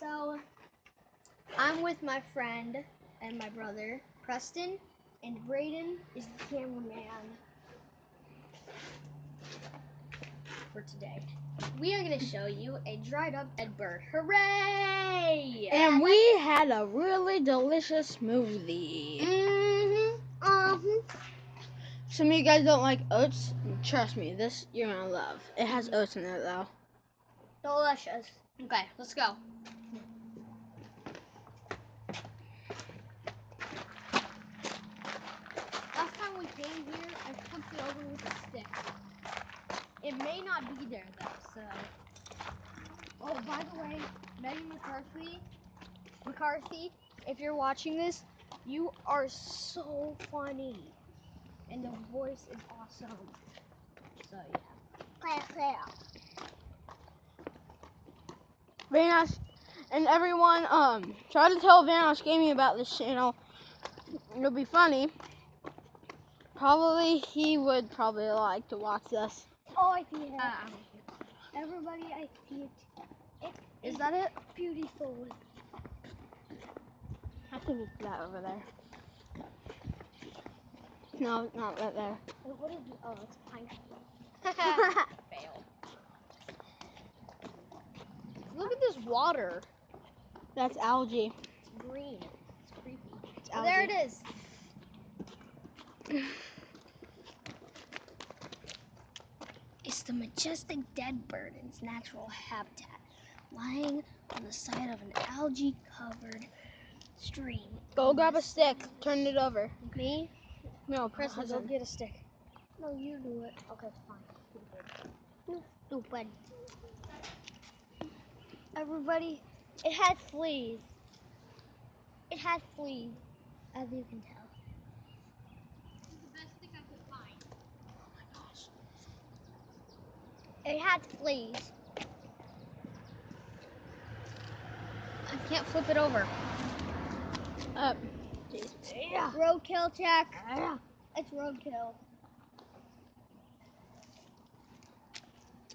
So, I'm with my friend and my brother, Preston, and Brayden is the cameraman for today. We are going to show you a dried up dead bird. Hooray! And we had a really delicious smoothie. Some of you guys don't like oats. Trust me, this you're gonna love. It has oats in it though. Delicious. Okay, let's go. Last time we came here, I flipped it over with a stick. It may not be there though, so. Oh, by the way, Megan McCarthy, if you're watching this, you are so funny. And the voice is awesome. So, yeah. Vanosh and everyone, try to tell Vanosh Gaming about this channel. It'll be funny. He would probably like to watch this. Oh, I see it. Everybody, I see it. Is that it? Beautiful. I think it's that over there. No, not right there. What is it? Oh, it's pineapple. Fail. Look at this water. That's algae. It's green. It's creepy. It's Oh, algae. there it is. It's the majestic dead bird in its natural habitat, lying on the side of an algae-covered stream. Go grab a stick. Turn it over. Me? No, Preston, go Preston. get a stick. No, you do it. Okay, fine. You stupid. Everybody, it has fleas. It has fleas, as you can tell. This is the best stick I could find. Oh my gosh. It has fleas. I can't flip it over. Up. Yeah. Roadkill check. Yeah. It's roadkill.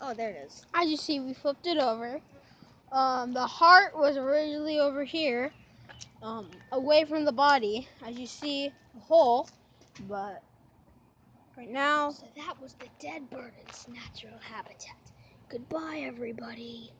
Oh, there it is. As you see, we flipped it over. The heart was originally over here, away from the body. As you see, a hole, but right now. So that was the dead bird in its natural habitat. Goodbye, everybody.